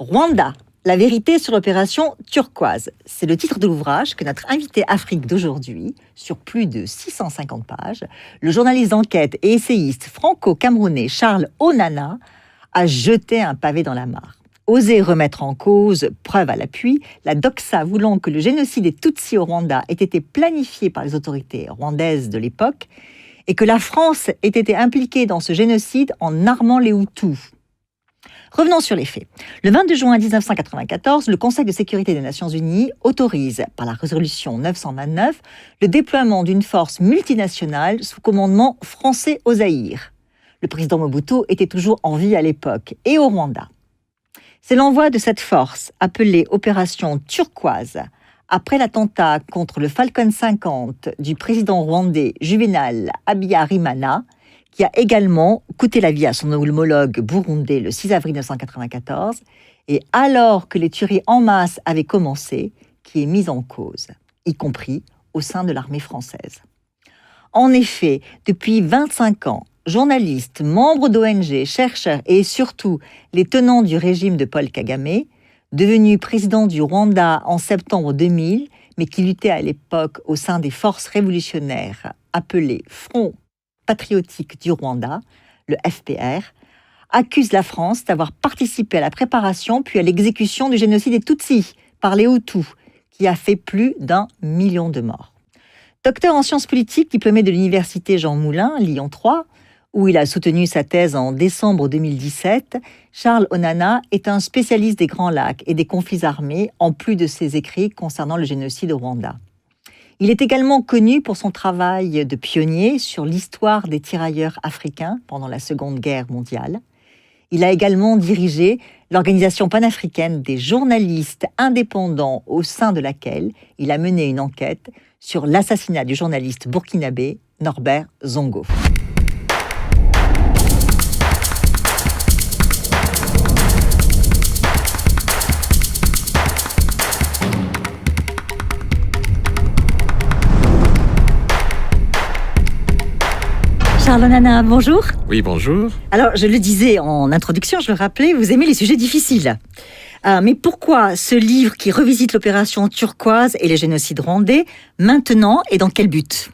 Rwanda, la vérité sur l'opération turquoise. C'est le titre de l'ouvrage que notre invité Afrique d'aujourd'hui, sur plus de 650 pages, le journaliste d'enquête et essayiste franco-camerounais Charles Onana, a jeté un pavé dans la mare. Oser remettre en cause, preuve à l'appui, la doxa voulant que le génocide des Tutsis au Rwanda ait été planifié par les autorités rwandaises de l'époque et que la France ait été impliquée dans ce génocide en armant les Hutus. Revenons sur les faits. Le 22 juin 1994, le Conseil de sécurité des Nations Unies autorise, par la résolution 929, le déploiement d'une force multinationale sous commandement français au Zaïre. Le président Mobutu était toujours en vie à l'époque et au Rwanda. C'est l'envoi de cette force, appelée Opération Turquoise, après l'attentat contre le Falcon 50 du président rwandais Juvenal Habyarimana, qui a également coûté la vie à son homologue burundais le 6 avril 1994, et alors que les tueries en masse avaient commencé, qui est mise en cause, y compris au sein de l'armée française. En effet, depuis 25 ans, journalistes, membres d'ONG, chercheurs et surtout les tenants du régime de Paul Kagame, devenu président du Rwanda en septembre 2000, mais qui luttait à l'époque au sein des forces révolutionnaires appelées Front patriotique du Rwanda, le FPR, accuse la France d'avoir participé à la préparation puis à l'exécution du génocide des Tutsis par les Hutus, qui a fait plus d'1 million de morts. Docteur en sciences politiques, diplômé de l'université Jean Moulin, Lyon 3, où il a soutenu sa thèse en décembre 2017, Charles Onana est un spécialiste des Grands Lacs et des conflits armés, en plus de ses écrits concernant le génocide au Rwanda. Il est également connu pour son travail de pionnier sur l'histoire des tirailleurs africains pendant la Seconde Guerre mondiale. Il a également dirigé l'Organisation panafricaine des journalistes indépendants au sein de laquelle il a mené une enquête sur l'assassinat du journaliste burkinabé Norbert Zongo. Charles Onana, bonjour. Oui, bonjour. Alors, je le disais en introduction, je le rappelais, vous aimez les sujets difficiles. Mais pourquoi ce livre qui revisite l'opération turquoise et les génocides rwandais, maintenant et dans quel but ?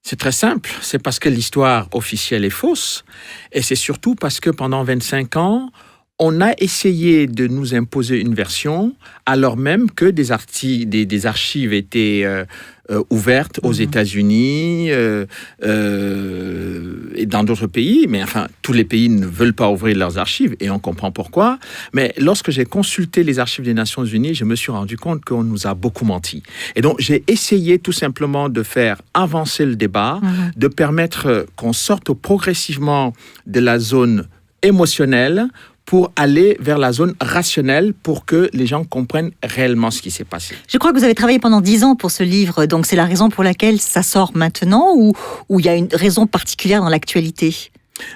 C'est très simple, c'est parce que l'histoire officielle est fausse, et c'est surtout parce que pendant 25 ans, on a essayé de nous imposer une version, alors même que des archives étaient ouvertes aux États-Unis et dans d'autres pays. Mais enfin, tous les pays ne veulent pas ouvrir leurs archives, et on comprend pourquoi. Mais lorsque j'ai consulté les archives des Nations Unies, je me suis rendu compte qu'on nous a beaucoup menti. Et donc, j'ai essayé tout simplement de faire avancer le débat, de permettre qu'on sorte progressivement de la zone émotionnelle pour aller vers la zone rationnelle pour que les gens comprennent réellement ce qui s'est passé. Je crois que vous avez travaillé pendant 10 ans pour ce livre, donc c'est la raison pour laquelle ça sort maintenant ou il y a une raison particulière dans l'actualité ?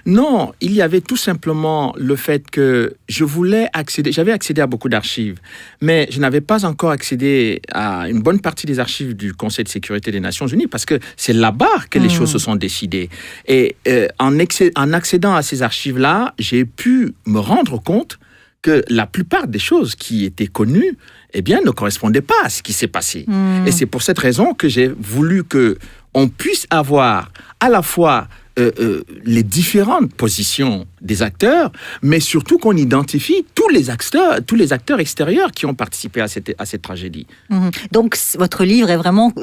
Non, il y avait tout simplement le fait que j'avais accédé à beaucoup d'archives, mais je n'avais pas encore accédé à une bonne partie des archives du Conseil de sécurité des Nations Unies, parce que c'est là-bas que les choses se sont décidées. Et en accédant à ces archives-là, j'ai pu me rendre compte que la plupart des choses qui étaient connues, eh bien, ne correspondaient pas à ce qui s'est passé. Et c'est pour cette raison que j'ai voulu qu'on puisse avoir à la fois les différentes positions des acteurs, mais surtout qu'on identifie tous les acteurs extérieurs qui ont participé à cette tragédie. Donc, votre livre est vraiment,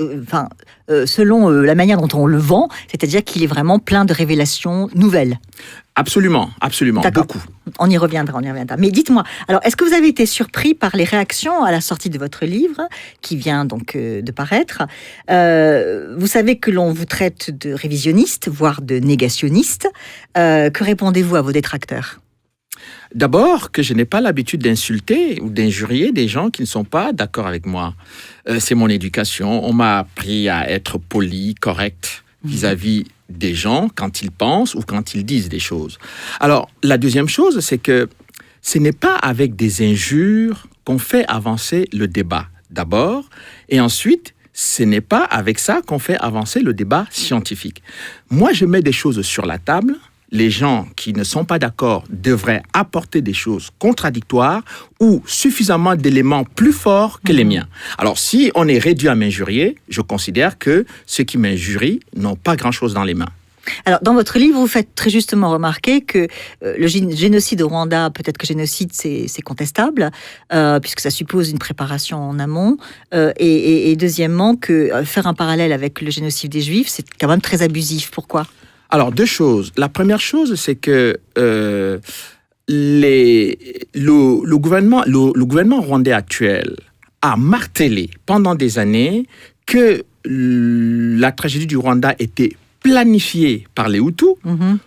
selon la manière dont on le vend, c'est-à-dire qu'il est vraiment plein de révélations nouvelles. Absolument, D'accord. Beaucoup. On y reviendra. Mais dites-moi, alors, est-ce que vous avez été surpris par les réactions à la sortie de votre livre, qui vient donc de paraître ? Vous savez que l'on vous traite de révisionniste, voire de négationniste. Que répondez-vous à vos détracteurs ? D'abord, que je n'ai pas l'habitude d'insulter ou d'injurier des gens qui ne sont pas d'accord avec moi. C'est mon éducation. On m'a appris à être poli, correct vis-à-vis des gens quand ils pensent ou quand ils disent des choses. Alors, la deuxième chose, c'est que ce n'est pas avec des injures qu'on fait avancer le débat, d'abord, et ensuite, ce n'est pas avec ça qu'on fait avancer le débat scientifique. Moi, je mets des choses sur la table, les gens qui ne sont pas d'accord devraient apporter des choses contradictoires ou suffisamment d'éléments plus forts que les miens. Alors, si on est réduit à m'injurier, je considère que ceux qui m'injurient n'ont pas grand-chose dans les mains. Alors, dans votre livre, vous faites très justement remarquer que le génocide au Rwanda, peut-être que génocide, c'est contestable, puisque ça suppose une préparation en amont, et deuxièmement, que faire un parallèle avec le génocide des Juifs, c'est quand même très abusif. Pourquoi ? Alors, deux choses. La première chose, c'est que le gouvernement rwandais actuel a martelé pendant des années que la tragédie du Rwanda était planifiée par les Hutus,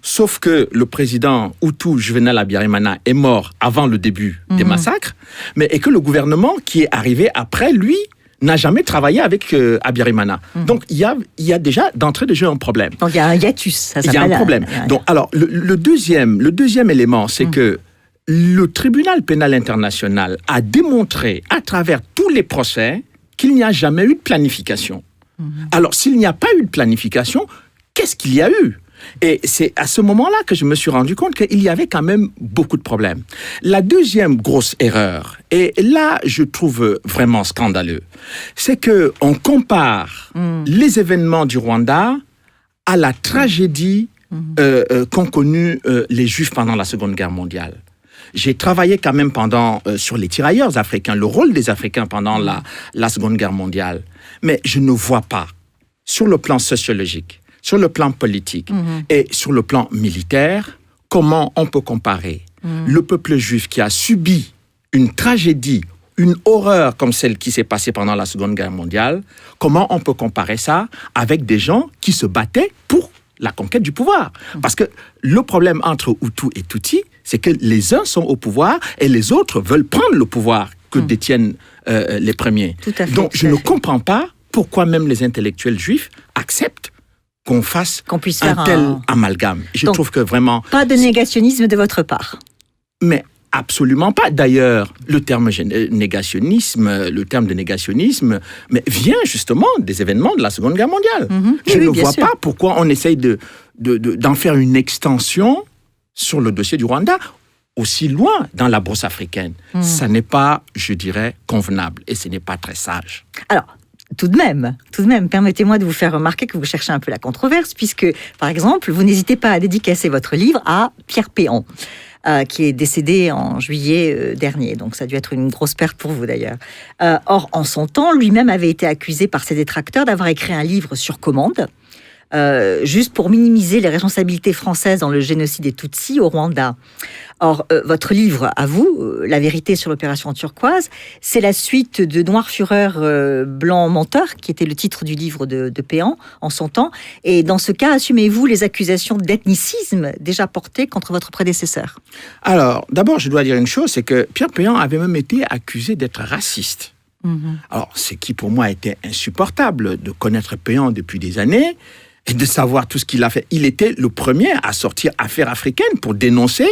sauf que le président Hutu Juvenal Habyarimana est mort avant le début des massacres, et que le gouvernement qui est arrivé après lui n'a jamais travaillé avec Habyarimana. Donc, il y a déjà d'entrée de jeu un problème. Donc, il y a un hiatus, ça s'appelle. Il y a un problème. Donc, alors, le deuxième élément, c'est que le tribunal pénal international a démontré à travers tous les procès qu'il n'y a jamais eu de planification. Alors, s'il n'y a pas eu de planification, qu'est-ce qu'il y a eu ? Et c'est à ce moment-là que je me suis rendu compte qu'il y avait quand même beaucoup de problèmes. La deuxième grosse erreur, et là je trouve vraiment scandaleux, c'est qu'on compare les événements du Rwanda à la tragédie qu'ont connue les Juifs pendant la Seconde Guerre mondiale. J'ai travaillé quand même sur les tirailleurs africains, le rôle des Africains pendant la Seconde Guerre mondiale. Mais je ne vois pas, sur le plan sociologique, sur le plan politique et sur le plan militaire, comment on peut comparer le peuple juif qui a subi une tragédie, une horreur comme celle qui s'est passée pendant la Seconde Guerre mondiale, comment on peut comparer ça avec des gens qui se battaient pour la conquête du pouvoir. Parce que le problème entre Hutu et Tutsi, c'est que les uns sont au pouvoir et les autres veulent prendre le pouvoir que détiennent les premiers. Tout à fait, donc je ne comprends pas pourquoi même les intellectuels juifs acceptent qu'on puisse faire un tel amalgame. Je trouve que vraiment... Pas de négationnisme de votre part. Mais absolument pas. D'ailleurs, le terme de négationnisme vient justement des événements de la Seconde Guerre mondiale. Je ne vois pas pourquoi on essaye d'en faire une extension sur le dossier du Rwanda aussi loin dans la brosse africaine. Ça n'est pas, je dirais, convenable et ce n'est pas très sage. Alors, tout de même, permettez-moi de vous faire remarquer que vous cherchez un peu la controverse, puisque, par exemple, vous n'hésitez pas à dédicacer votre livre à Pierre Péan, qui est décédé en juillet dernier. Donc, ça a dû être une grosse perte pour vous, d'ailleurs. Or, en son temps, lui-même avait été accusé par ses détracteurs d'avoir écrit un livre sur commande, juste pour minimiser les responsabilités françaises dans le génocide des Tutsis au Rwanda. Or, votre livre, à vous, La vérité sur l'opération turquoise, c'est la suite de Noir Fureur, Blanc Menteur, qui était le titre du livre de Péan en son temps. Et dans ce cas, assumez-vous les accusations d'ethnicisme déjà portées contre votre prédécesseur ? Alors, d'abord, je dois dire une chose, c'est que Pierre Péan avait même été accusé d'être raciste. Alors, ce qui pour moi était insupportable de connaître Péan depuis des années, et de savoir tout ce qu'il a fait. Il était le premier à sortir Affaires africaines pour dénoncer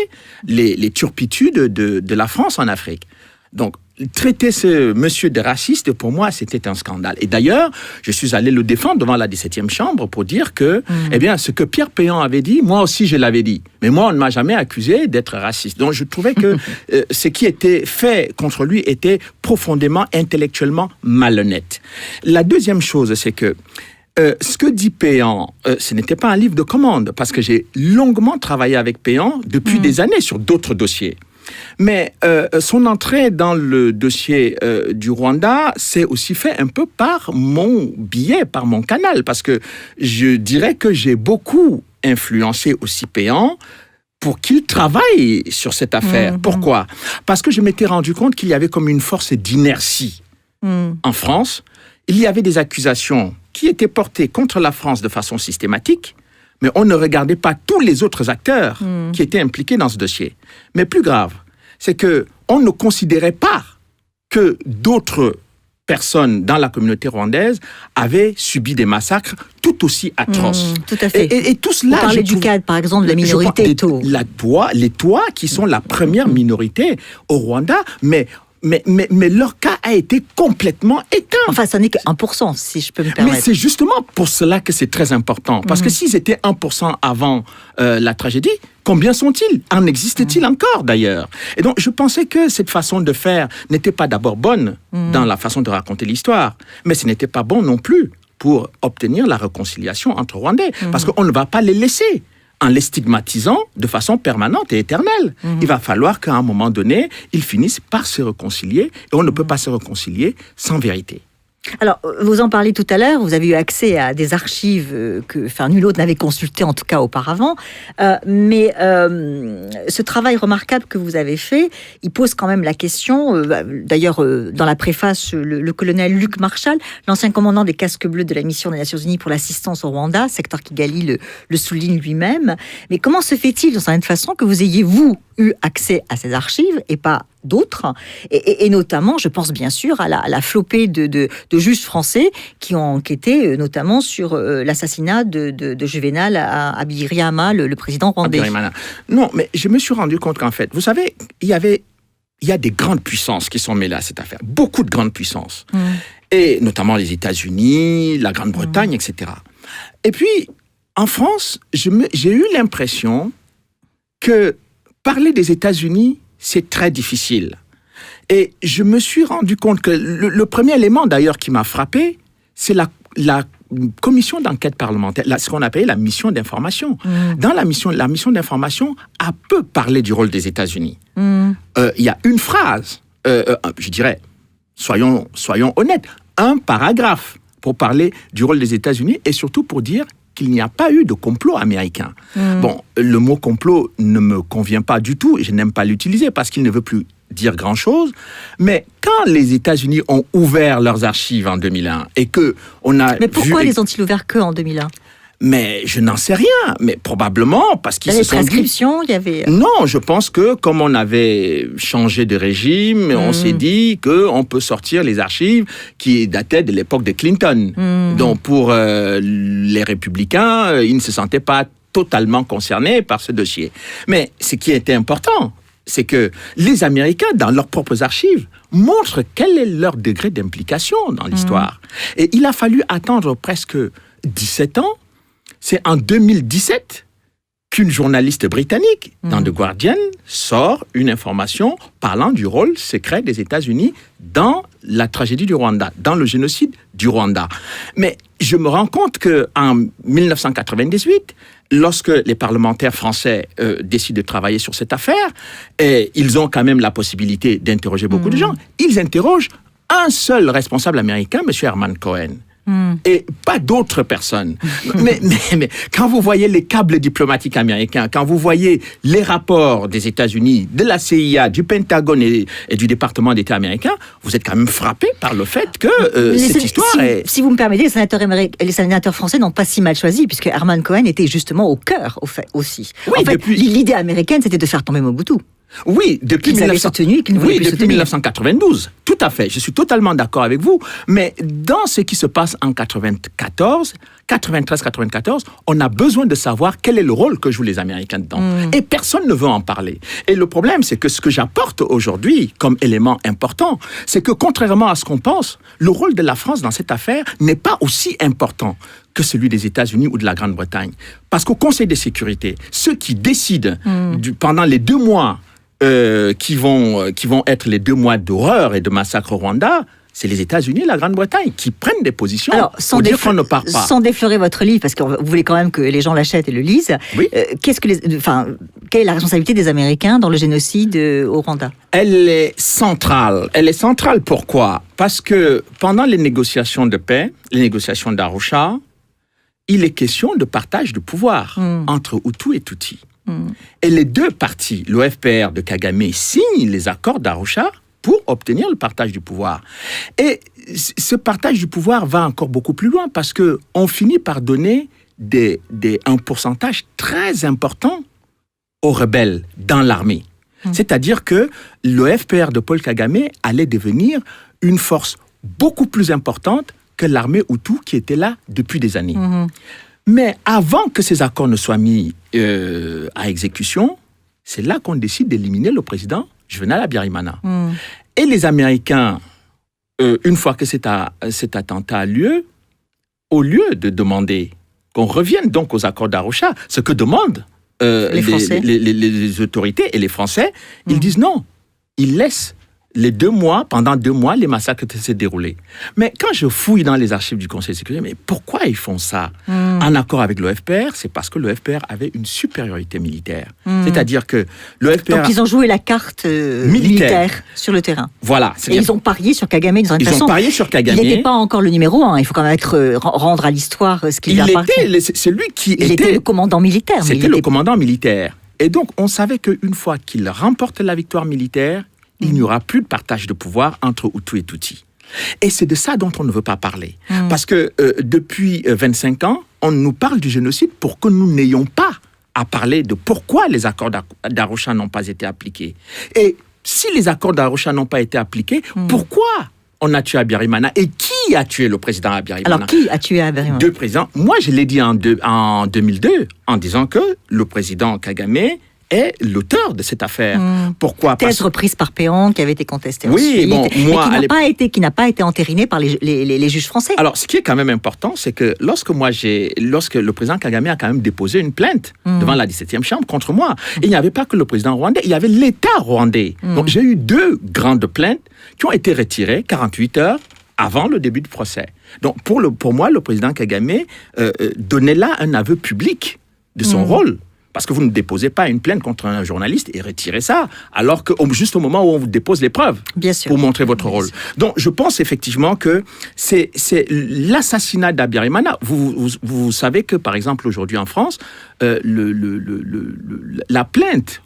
les turpitudes de la France en Afrique. Donc, traiter ce monsieur de raciste, pour moi, c'était un scandale. Et d'ailleurs, je suis allé le défendre devant la 17e chambre pour dire que, eh bien, ce que Pierre Péan avait dit, moi aussi, je l'avais dit. Mais moi, on ne m'a jamais accusé d'être raciste. Donc, je trouvais que ce qui était fait contre lui était profondément, intellectuellement malhonnête. La deuxième chose, c'est que ce que dit Péan, ce n'était pas un livre de commande, parce que j'ai longuement travaillé avec Péan depuis des années sur d'autres dossiers. Mais son entrée dans le dossier du Rwanda s'est aussi fait un peu par mon biais, par mon canal, parce que je dirais que j'ai beaucoup influencé aussi Péan pour qu'il travaille sur cette affaire. Pourquoi ? Parce que je m'étais rendu compte qu'il y avait comme une force d'inertie en France. Il y avait des accusations qui étaient portées contre la France de façon systématique, mais on ne regardait pas tous les autres acteurs qui étaient impliqués dans ce dossier. Mais plus grave, c'est qu'on ne considérait pas que d'autres personnes dans la communauté rwandaise avaient subi des massacres tout aussi atroces. Tout à fait. Et tout cela, vous parlez du cas, par exemple, de la minorité Hutu. Les Touas, qui sont la première minorité au Rwanda, mais mais leur cas a été complètement éteint. Enfin, ça n'est que 1%, si je peux me Mais permettre. c'est justement pour cela que c'est très important. Parce que s'ils étaient 1% avant la tragédie, combien sont-ils? En existe-t-il encore, d'ailleurs? Et donc, je pensais que cette façon de faire n'était pas d'abord bonne dans la façon de raconter l'histoire, mais ce n'était pas bon non plus pour obtenir la réconciliation entre Rwandais. Parce qu'on ne va pas les laisser en les stigmatisant de façon permanente et éternelle. Il va falloir qu'à un moment donné, ils finissent par se réconcilier, et on ne peut pas se réconcilier sans vérité. Alors, vous en parlez tout à l'heure, vous avez eu accès à des archives que nul autre n'avait consultées, en tout cas auparavant. Mais ce travail remarquable que vous avez fait, il pose quand même la question, d'ailleurs, dans la préface, le colonel Luc Marshall, l'ancien commandant des casques bleus de la mission des Nations Unies pour l'assistance au Rwanda, secteur Kigali le souligne lui-même. Mais comment se fait-il, d'une certaine façon, que vous ayez, vous, eu accès à ces archives et pas d'autres, et notamment, je pense bien sûr à la flopée de juges français qui ont enquêté notamment sur l'assassinat de Juvénal à Bigirimana, le président rwandais. Non, mais je me suis rendu compte qu'en fait, vous savez, il y a des grandes puissances qui sont mêlées à cette affaire, beaucoup de grandes puissances, et notamment les États-Unis, la Grande-Bretagne, etc. Et puis, en France, j'ai eu l'impression que parler des États-Unis, c'est très difficile. Et je me suis rendu compte que le premier élément, d'ailleurs, qui m'a frappé, c'est la commission d'enquête parlementaire, ce qu'on appelle la mission d'information. Dans la mission d'information a peu parlé du rôle des États-Unis. Il y a une phrase, je dirais, soyons honnêtes, un paragraphe pour parler du rôle des États-Unis et surtout pour dire qu'il n'y a pas eu de complot américain. Bon, le mot complot ne me convient pas du tout et je n'aime pas l'utiliser parce qu'il ne veut plus dire grand-chose. Mais quand les États-Unis ont ouvert leurs archives en 2001 et que on a Mais pourquoi les ont-ils ouverts que en 2001 ? Mais je n'en sais rien. Mais probablement parce qu'ils se sont dit... prescriptions, il y avait... Non, je pense que comme on avait changé de régime, on s'est dit qu'on peut sortir les archives qui dataient de l'époque de Clinton. Donc pour les républicains, ils ne se sentaient pas totalement concernés par ce dossier. Mais ce qui était important, c'est que les Américains, dans leurs propres archives, montrent quel est leur degré d'implication dans l'histoire. Et il a fallu attendre presque 17 ans. C'est en 2017 qu'une journaliste britannique, dans The Guardian, sort une information parlant du rôle secret des États-Unis dans la tragédie du Rwanda, dans le génocide du Rwanda. Mais je me rends compte qu'en 1998, lorsque les parlementaires français décident de travailler sur cette affaire, et ils ont quand même la possibilité d'interroger beaucoup de gens, ils interrogent un seul responsable américain, M. Herman Cohen. Et pas d'autres personnes. mais quand vous voyez les câbles diplomatiques américains, quand vous voyez les rapports des États-Unis, de la CIA, du Pentagone et du département d'État américain, vous êtes quand même frappé par le fait que cette histoire est... Si vous me permettez, les sénateurs français n'ont pas si mal choisi, puisque Herman Cohen était justement au cœur aussi. Oui, en fait, l'idée américaine, c'était de faire tomber Mobutu. Oui, depuis, depuis 1992. Tout à fait. Je suis totalement d'accord avec vous. Mais dans ce qui se passe en 93-94, on a besoin de savoir quel est le rôle que jouent les Américains dedans. Et personne ne veut en parler. Et le problème, c'est que ce que j'apporte aujourd'hui comme élément important, c'est que contrairement à ce qu'on pense, le rôle de la France dans cette affaire n'est pas aussi important que celui des États-Unis ou de la Grande-Bretagne. Parce qu'au Conseil de sécurité, ceux qui décident pendant les 2 mois qui vont être les 2 mois d'horreur et de massacre au Rwanda, c'est les États-Unis et la Grande-Bretagne qui prennent des positions pour dire qu'on ne part pas. Sans déflorer votre livre, parce que vous voulez quand même que les gens l'achètent et le lisent, oui. Quelle est la responsabilité des Américains dans le génocide au Rwanda ? Elle est centrale. Elle est centrale pourquoi ? Parce que pendant les négociations de paix, les négociations d'Arusha, il est question de partage de pouvoir entre Hutu et Tutsi. Et les 2 parties, l'OFPR de Kagame, signent les accords d'Arusha pour obtenir le partage du pouvoir. Et ce partage du pouvoir va encore beaucoup plus loin parce qu'on finit par donner un pourcentage très important aux rebelles dans l'armée. C'est-à-dire que l'OFPR de Paul Kagame allait devenir une force beaucoup plus importante que l'armée Hutu qui était là depuis des années. Mais avant que ces accords ne soient mis à exécution, c'est là qu'on décide d'éliminer le président Juvenal Habyarimana. Et les Américains, une fois que cet attentat a lieu, au lieu de demander qu'on revienne donc aux accords d'Arusha, ce que demandent les autorités et les Français, ils disent non. Ils laissent pendant 2 mois, les massacres se dérouler. Mais quand je fouille dans les archives du Conseil de sécurité, mais pourquoi ils font ça en accord avec le FPR? C'est parce que le FPR avait une supériorité militaire. C'est-à-dire que le FPR... Donc ils ont joué la carte militaire sur le terrain. Voilà. Et ils ont parié sur Kagame d'une certaine façon. Ils ont parié sur Kagame. Il n'était pas encore le numéro 1. Il faut quand même rendre à l'histoire ce qu'il appartient. C'est lui qui Il était le commandant militaire. C'était le commandant militaire. Et donc, on savait qu'une fois qu'il remporte la victoire militaire, il n'y aura plus de partage de pouvoir entre Hutu et Tutsi. Et c'est de ça dont on ne veut pas parler. Parce que depuis 25 ans, on nous parle du génocide pour que nous n'ayons pas à parler de pourquoi les accords d'Arusha n'ont pas été appliqués. Et si les accords d'Arusha n'ont pas été appliqués, pourquoi on a tué Habyarimana? Et qui a tué le président Habyarimana? Alors, qui a tué Habyarimana? 2 présidents. Moi, je l'ai dit en 2002, en disant que le président Kagame est l'auteur de cette affaire. Pourquoi? Thèse reprise par Péan, qui avait été contestée ensuite, qui n'a pas été entérinée par les juges français. Alors, ce qui est quand même important, c'est que lorsque le président Kagame a quand même déposé une plainte devant la 17e chambre contre moi, il n'y avait pas que le président rwandais, il y avait l'État rwandais. Donc, j'ai eu 2 grandes plaintes qui ont été retirées 48 heures avant le début du procès. Donc, pour moi, le président Kagame donnait là un aveu public de son rôle. Parce que vous ne déposez pas une plainte contre un journaliste et retirez ça, alors que juste au moment où on vous dépose les preuves pour montrer votre rôle. Donc, je pense effectivement que c'est l'assassinat d'Habyarimana. Vous savez que, par exemple, aujourd'hui en France, la plainte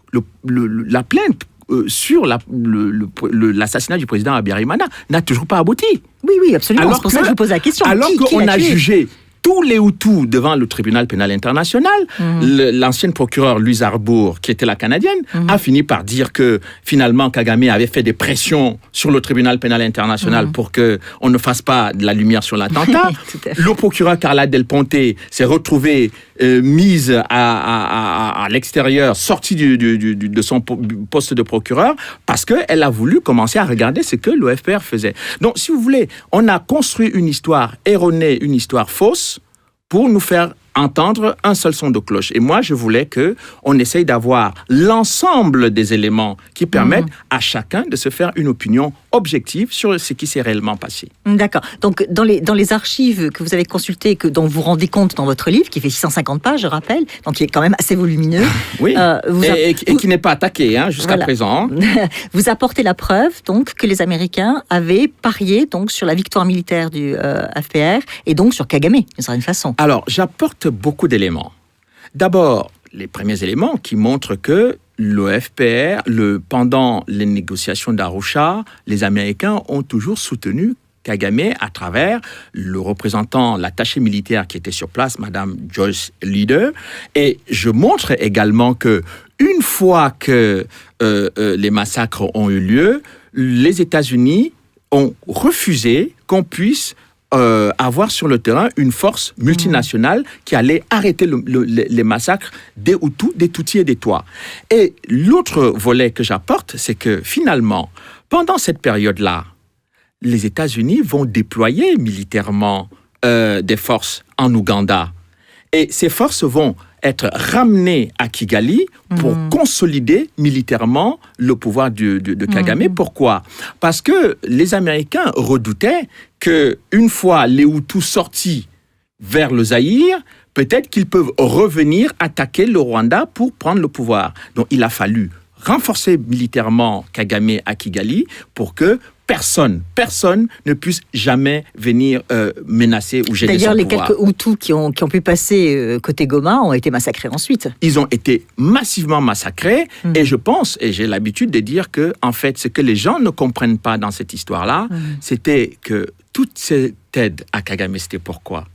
sur l'assassinat du président Habyarimana n'a toujours pas abouti. Oui, absolument. C'est pour ça que je vous pose la question. Alors qu'on a jugé tous les Hutus devant le tribunal pénal international, l'ancienne procureure Louise Arbour, qui était la Canadienne, a fini par dire que finalement Kagame avait fait des pressions sur le tribunal pénal international pour qu'on ne fasse pas de la lumière sur l'attentat. Le procureur Carla Del Ponte s'est retrouvée mise à l'extérieur, sortie de son poste de procureur, parce qu'elle a voulu commencer à regarder ce que le FPR faisait. Donc, si vous voulez, on a construit une histoire erronée, une histoire fausse, pour nous faire entendre un seul son de cloche. Et moi, je voulais qu'on essaye d'avoir l'ensemble des éléments qui permettent à chacun de se faire une opinion objective sur ce qui s'est réellement passé. D'accord. Donc, dans les archives que vous avez consultées, dont vous vous rendez compte dans votre livre, qui fait 650 pages, je rappelle, donc qui est quand même assez volumineux. Oui, et qui n'est pas attaqué jusqu'à présent. Vous apportez la preuve, donc, que les Américains avaient parié donc, sur la victoire militaire du FPR et donc sur Kagame, d'une certaine façon. Alors, j'apporte beaucoup d'éléments. D'abord, les premiers éléments qui montrent que le FPR, pendant les négociations d'Arusha, les Américains ont toujours soutenu Kagame à travers le représentant, l'attaché militaire qui était sur place, Madame Joyce Leader. Et je montre également que une fois que les massacres ont eu lieu, les États-Unis ont refusé qu'on puisse avoir sur le terrain une force multinationale qui allait arrêter les massacres des Hutus, des Tutsis et des Twa. Et l'autre volet que j'apporte, c'est que finalement, pendant cette période-là, les États-Unis vont déployer militairement des forces en Ouganda. Et ces forces vont être ramenées à Kigali pour consolider militairement le pouvoir de Kagame. Pourquoi? Parce que les Américains redoutaient qu'une fois les Hutus sortis vers le Zaïre, peut-être qu'ils peuvent revenir attaquer le Rwanda pour prendre le pouvoir. Donc il a fallu renforcer militairement Kagame à Kigali pour que personne ne puisse jamais venir menacer ou gêner son pouvoir. D'ailleurs, les quelques Hutus qui ont pu passer côté Goma ont été massacrés ensuite. Ils ont été massivement massacrés et je pense, et j'ai l'habitude de dire que, en fait, ce que les gens ne comprennent pas dans cette histoire-là, c'était que toute cette aide à Kagame, c'était pourquoi?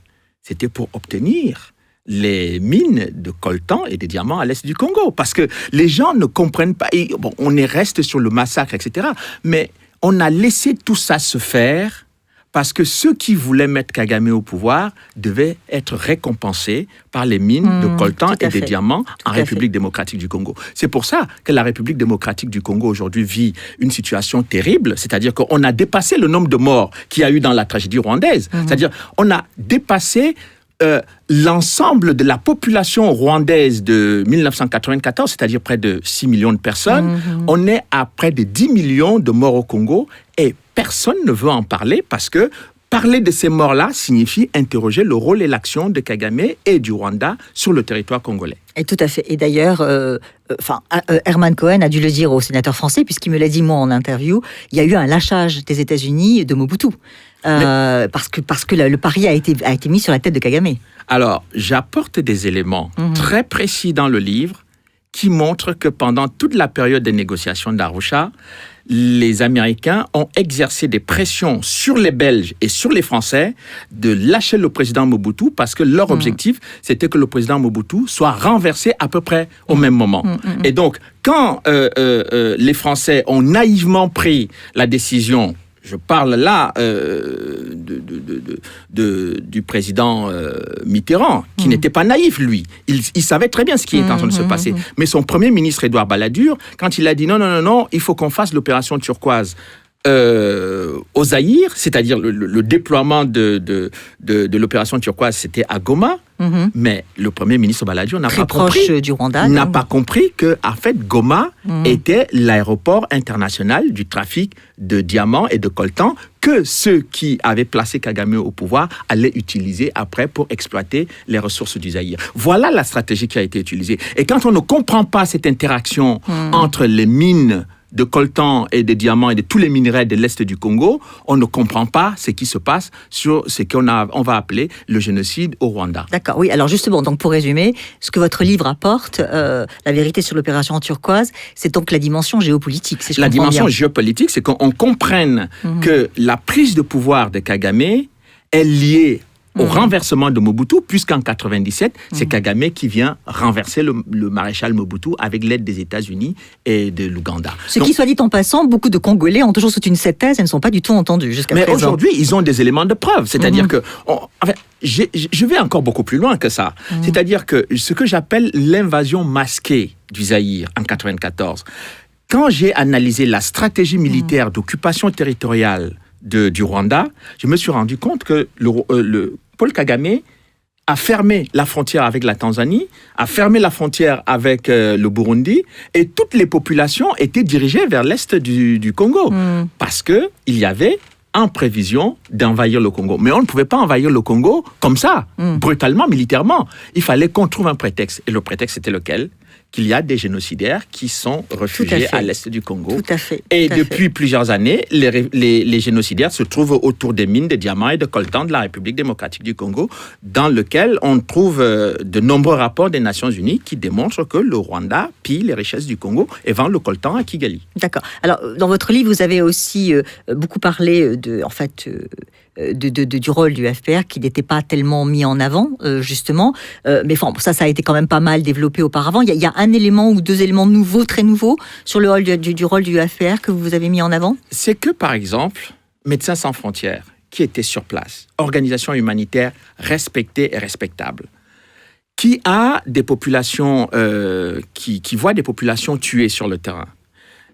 C'était pour obtenir les mines de coltan et des diamants à l'est du Congo. Parce que les gens ne comprennent pas. Et, on reste sur le massacre, etc. Mais on a laissé tout ça se faire parce que ceux qui voulaient mettre Kagame au pouvoir devaient être récompensés par les mines de coltan et de diamants en République démocratique du Congo. C'est pour ça que la République démocratique du Congo aujourd'hui vit une situation terrible, c'est-à-dire qu'on a dépassé le nombre de morts qu'il y a eu dans la tragédie rwandaise. C'est-à-dire on a dépassé l'ensemble de la population rwandaise de 1994, c'est-à-dire près de 6 millions de personnes. On est à près de 10 millions de morts au Congo et personne ne veut en parler parce que parler de ces morts-là signifie interroger le rôle et l'action de Kagame et du Rwanda sur le territoire congolais. Et tout à fait. Et d'ailleurs, Herman Cohen a dû le dire au sénateur français, puisqu'il me l'a dit moi en interview, il y a eu un lâchage des États-Unis de Mobutu. Parce que le pari a été mis sur la tête de Kagame. Alors, j'apporte des éléments très précis dans le livre qui montrent que pendant toute la période des négociations d'Arusha, les Américains ont exercé des pressions sur les Belges et sur les Français de lâcher le président Mobutu parce que leur objectif, c'était que le président Mobutu soit renversé à peu près au même moment. Et donc, quand les Français ont naïvement pris la décision, je parle là du président Mitterrand, qui n'était pas naïf, lui. Il savait très bien ce qui est en train de se passer. Mais son premier ministre, Édouard Balladur, quand il a dit non, il faut qu'on fasse l'opération turquoise au Zaïre, c'est-à-dire le déploiement de l'opération turquoise, c'était à Goma. Mais le premier ministre Balladur n'a pas compris du Rwanda, pas compris que en fait Goma était l'aéroport international du trafic de diamants et de coltan que ceux qui avaient placé Kagame au pouvoir allaient utiliser après pour exploiter les ressources du Zaïre. Voilà la stratégie qui a été utilisée. Et quand on ne comprend pas cette interaction entre les mines de coltan et de diamants et de tous les minerais de l'Est du Congo, on ne comprend pas ce qui se passe sur ce qu'on va appeler le génocide au Rwanda. D'accord, oui. Alors justement, donc pour résumer, ce que votre livre apporte, la vérité sur l'opération turquoise, c'est donc la dimension géopolitique. Si je la dimension bien. Géopolitique, c'est qu'on comprenne que la prise de pouvoir de Kagame est liée au renversement de Mobutu, puisqu'en 97, c'est Kagame qui vient renverser le maréchal Mobutu avec l'aide des États-Unis et de l'Ouganda. Qui, soit dit en passant, beaucoup de Congolais ont toujours soutenu cette thèse et ne sont pas du tout entendus jusqu'à présent. Mais aujourd'hui, ils ont des éléments de preuve. C'est-à-dire que... je vais encore beaucoup plus loin que ça. C'est-à-dire que ce que j'appelle l'invasion masquée du Zaïre en 94, quand j'ai analysé la stratégie militaire d'occupation territoriale du Rwanda, je me suis rendu compte que Paul Kagame a fermé la frontière avec la Tanzanie, a fermé la frontière avec le Burundi, et toutes les populations étaient dirigées vers l'est du Congo, parce qu'il y avait en prévision d'envahir le Congo. Mais on ne pouvait pas envahir le Congo comme ça, brutalement, militairement. Il fallait qu'on trouve un prétexte. Et le prétexte, c'était lequel ? Qu'il y a des génocidaires qui sont réfugiés à l'est du Congo. Tout à fait. Et depuis plusieurs années, les génocidaires se trouvent autour des mines de diamants et de coltan de la République démocratique du Congo, dans lequel on trouve de nombreux rapports des Nations Unies qui démontrent que le Rwanda pille les richesses du Congo et vend le coltan à Kigali. D'accord. Alors, dans votre livre, vous avez aussi beaucoup parlé du rôle du FPR qui n'était pas tellement mis en avant, justement. Mais ça a été quand même pas mal développé auparavant. Il y a un élément ou deux éléments nouveaux, très nouveaux, sur le rôle du rôle du FPR que vous avez mis en avant ? C'est que, par exemple, Médecins sans frontières, qui était sur place, organisation humanitaire respectée et respectable, qui a des populations, qui voit des populations tuées sur le terrain.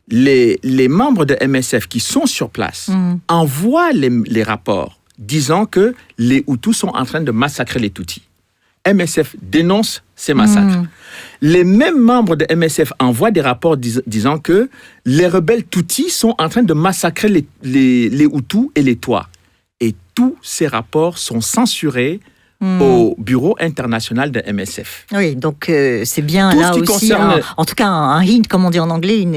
Les membres de MSF qui sont sur place envoient les rapports disant que les Hutus sont en train de massacrer les Tutsis. MSF dénonce ces massacres. Les mêmes membres de MSF envoient des rapports disant que les rebelles Tutsis sont en train de massacrer les Hutus et les Twa. Et tous ces rapports sont censurés au bureau international de MSF. Oui, donc c'est bien tout là aussi, en tout cas un hint, comme on dit en anglais,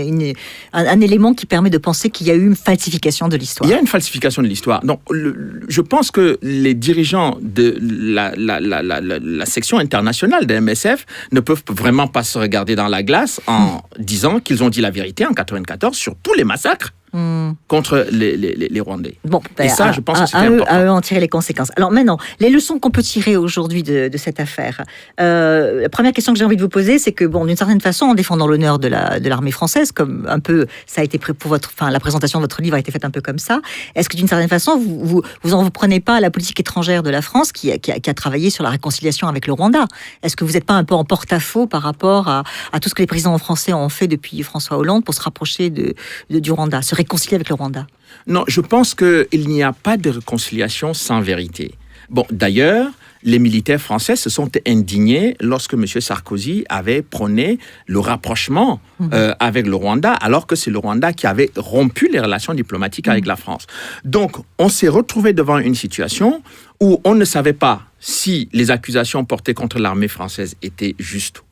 un élément qui permet de penser qu'il y a eu une falsification de l'histoire. Il y a une falsification de l'histoire. Donc, je pense que les dirigeants de la section internationale de MSF ne peuvent vraiment pas se regarder dans la glace en disant qu'ils ont dit la vérité en 94 sur tous les massacres. contre les Rwandais. Bon, et ça, je pense que c'est important. À eux en tirer les conséquences. Alors maintenant, les leçons qu'on peut tirer aujourd'hui de cette affaire. La première question que j'ai envie de vous poser, c'est que, bon, d'une certaine façon, en défendant l'honneur de l'armée française, comme un peu, ça a été pris pour la présentation de votre livre a été faite un peu comme ça. Est-ce que d'une certaine façon, vous en prenez pas à la politique étrangère de la France qui a travaillé sur la réconciliation avec le Rwanda? Est-ce que vous n'êtes pas un peu en porte-à-faux par rapport à tout ce que les présidents français ont fait depuis François Hollande pour se rapprocher du Rwanda, se réconcilier avec le Rwanda? Non, je pense qu'il n'y a pas de réconciliation sans vérité. Bon, d'ailleurs, les militaires français se sont indignés lorsque M. Sarkozy avait prôné le rapprochement avec le Rwanda, alors que c'est le Rwanda qui avait rompu les relations diplomatiques avec la France. Donc, on s'est retrouvé devant une situation où on ne savait pas si les accusations portées contre l'armée française étaient justes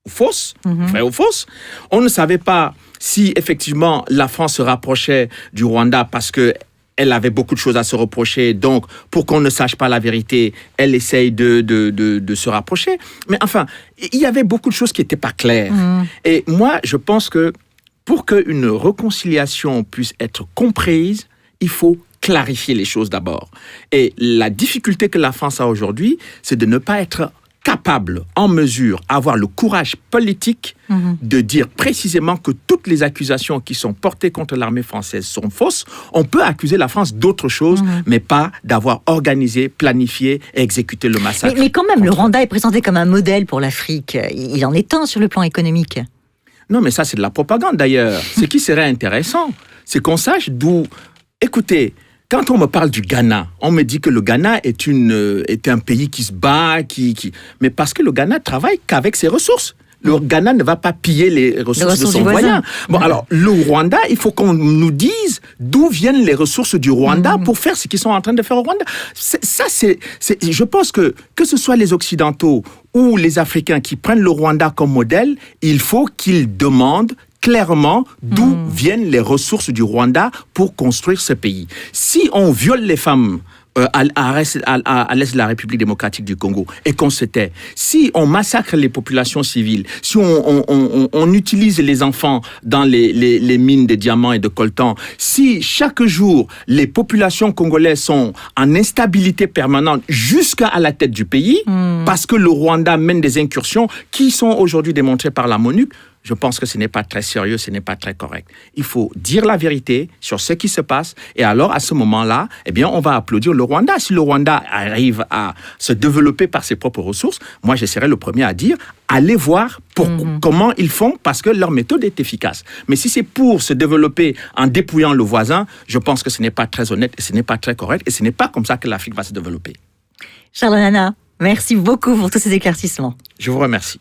ou fausses, vraies ou fausses. On ne savait pas si effectivement la France se rapprochait du Rwanda parce que elle avait beaucoup de choses à se reprocher, donc pour qu'on ne sache pas la vérité, elle essaye de se rapprocher. Mais enfin, il y avait beaucoup de choses qui n'étaient pas claires. Et moi, je pense que pour qu'une réconciliation puisse être comprise, il faut clarifier les choses d'abord. Et la difficulté que la France a aujourd'hui, c'est de ne pas être capable, en mesure, avoir le courage politique de dire précisément que toutes les accusations qui sont portées contre l'armée française sont fausses. On peut accuser la France d'autre chose, mais pas d'avoir organisé, planifié et exécuté le massacre. Mais quand même, le Rwanda est présenté comme un modèle pour l'Afrique. Il en est un sur le plan économique. Non, mais ça, c'est de la propagande d'ailleurs. Ce qui serait intéressant, c'est qu'on sache d'où... Écoutez, quand on me parle du Ghana, on me dit que le Ghana est un pays qui se bat, mais parce que le Ghana travaille qu'avec ses ressources. Le Ghana ne va pas piller les ressources de son voisin. Bon, alors, le Rwanda, il faut qu'on nous dise d'où viennent les ressources du Rwanda pour faire ce qu'ils sont en train de faire au Rwanda. Je pense que ce soit les Occidentaux ou les Africains qui prennent le Rwanda comme modèle, il faut qu'ils demandent clairement d'où viennent les ressources du Rwanda pour construire ce pays. Si on viole les femmes à l'est de la République démocratique du Congo et qu'on se tait, si on massacre les populations civiles, si on utilise les enfants dans les mines de diamants et de coltan, si chaque jour les populations congolaises sont en instabilité permanente jusqu'à la tête du pays, parce que le Rwanda mène des incursions qui sont aujourd'hui démontrées par la MONUC, je pense que ce n'est pas très sérieux, ce n'est pas très correct. Il faut dire la vérité sur ce qui se passe et alors à ce moment-là, eh bien, on va applaudir le Rwanda. Si le Rwanda arrive à se développer par ses propres ressources, moi je serai le premier à dire allez voir comment ils font parce que leur méthode est efficace. Mais si c'est pour se développer en dépouillant le voisin, je pense que ce n'est pas très honnête et ce n'est pas très correct et ce n'est pas comme ça que l'Afrique va se développer. Charles Onana, merci beaucoup pour tous ces éclaircissements. Je vous remercie.